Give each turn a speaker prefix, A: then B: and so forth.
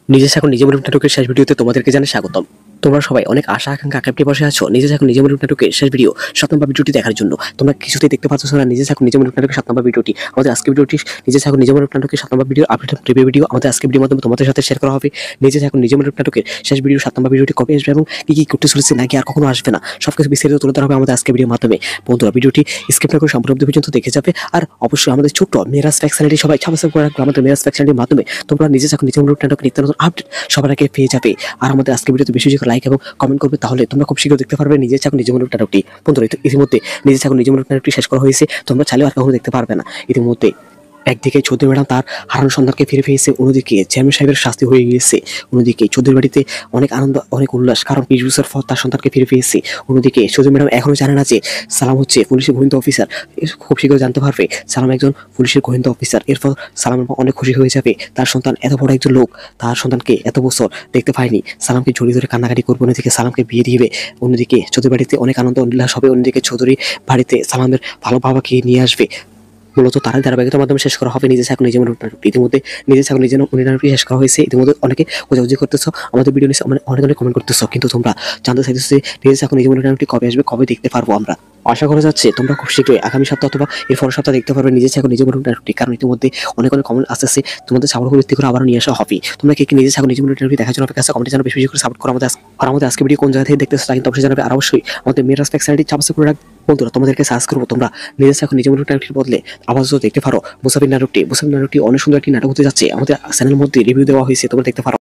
A: নিজে এখন নিজে মনে নাটকের শেষ ভিডিওতে তোমাদেরকে জানাই স্বাগতম। তোমরা সবাই অনেক আশা আকাঙ্ক্ষা আঁকড়ে বসে আছো নিজে এখন নিজে মনে নাটকের শেষ ভিডিও 7 নম্বর ভিডিওটি দেখার জন্য। তোমরা কিছুতেই দেখতে পাচ্ছ না নিজে এখন নিজে মনে নাটকের 7 নম্বর ভিডিওটি। আমাদের আজকে ভিডিওটি নিজে এখন নিজে মনে নাটকের 7 নম্বর ভিডিও আপডেট প্রিভিউ ভিডিও আমাদের আজকে ভিডিওর মাধ্যমে তোমাদের সাথে শেয়ার করা হবে। নিজে এখন নিজে মনে নাটকের শেষ ভিডিও 7 নম্বর ভিডিওটি কবে আসবে এবং কি কি করতে চলেছে নাকি আর কখনো আসবে না সবকিছু বিস্তারিত তুলে ধরা হবে আমাদের আজকে ভিডিওর মাধ্যমে। বন্ধুরা ভিডিওটি স্কিপ না করে সম্পূর্ণ অবধি পর্যন্ত দেখে যাবে। আর অবশ্যই আমাদের ছোট্ট মেরাজ ফ্যাক্স চ্যানেলটি সবাই সাবস্ক্রাইব করে রাখবে। আমাদের মেরাজ ফ্যাক্স চ্যানেলের মাধ্যমে তোমরা নিজে এখন নিজে মনে নাটকের নিত্য নতুন আপডেট সবার আগে পেয়ে যাবে। আর আমাদের আজকে ভিডিওতে বেশি বেশি লাইক এবং কমেন্ট করবে, তাহলে তোমরা খুব শীঘ্র দেখতে পারবে নিজে এখন নিজে মনে নাটকটি। বন্ধুরা ইতিমধ্যে নিজে এখন নিজে মনে নাটকটি শেষ করা হয়েছে, তোমরা চাইলেও আর কখনো দেখতে পারবে না। ইতিমধ্যে একদিকে চৌধুরী ম্যাডাম তার হারানো সন্তানকে ফিরে পেয়েছে, অন্যদিকে চেয়ারম্যান সাহেবের শাস্তি হয়ে গিয়েছে। অন্যদিকে চৌধুরী বাড়িতে অনেক আনন্দ অনেক উল্লাস, কারণ 20 বছর পর তার সন্তানকে ফিরে পেয়েছে। অন্যদিকে চৌধুরী ম্যাডাম এখনো জানে না যে সালাম হচ্ছে পুলিশের গোয়েন্দা অফিসার। খুব শীঘ্র জানতে পারবে সালাম একজন পুলিশের গোয়েন্দা অফিসার। এরপর সালাম অনেক খুশি হয়ে যাবে, তার সন্তান এত বড় একজন লোক তার সন্তানকে এত বছর দেখতে পায়নি। সালামকে জড়িয়ে ধরে কান্নাকাটি করবে, অন্যদিকে সালামকে বিয়ে দিবে। অন্যদিকে চৌধুরী বাড়িতে অনেক আনন্দ উল্লাস হবে। অন্যদিকে চৌধুরী বাড়িতে সালামের ভালো বাবাকে নিয়ে আসবে। মূলত তার ধারাবাহিকতার মাধ্যমে শেষ করা হবে নিজে এখন নিজে মনে নাটকটি। ইতিমধ্যে নিজে এখন নিজে মনে নাটকটি শেষ করা হয়েছে। ইতিমধ্যে অনেকে খোঁজাখুঁজি করতেছ, আমাদের ভিডিও নিচে অনেক অনেক কমেন্ট করতেছ, কিন্তু তোমরা জানতে চাইতেছো যে নিজে এখন নিজে মনে নাটকটি কবে আসবে, কবে দেখতে পারবো আমরা। আশা করা যাচ্ছে তোমরা খুব শীঘ্রই আগামী সপ্তাহ অথবা এর পরের সপ্তাহে দেখতে পারবে নিজে এখন নিজে মনে নাটকটি, কারণ ইতিমধ্যে অনেক অনেক কমেন্ট আসতেছে। তোমাদের সাপোর্ট ভিত্তি করে আবারও নিয়ে আসা হবে। তোমরা কে নিজে এখন নিজে মনে নাটকটি দেখার জন্য অপেক্ষা কমেন্টে জানাবে, বেশি বেশি করে সাপোর্ট করো আমাদের। আর আমাদের আজকে ভিডিও কোন জায়গা থেকে দেখতেছো তা কিন্তু অবশ্যই জানাবে। আর অবশ্যই আমাদের মেরাজ ফ্যাক্স চ্যানেলটি সাবস্ক্রাইব করে রাখবে। বন্ধুরা তোমাদেরকে সার্চ করবো, তোমরা নিজে এখন নিজে মনে নাটকটির বদলে আবার দেখতে পারো মুসাফির নাটকটি। মুসাফির নাটকটি অনেক সুন্দর একটি নাটক হতে যাচ্ছে, আমাদের চ্যানেলের মধ্যে রিভিউ দেওয়া হয়েছে, তোমরা দেখতে পারো।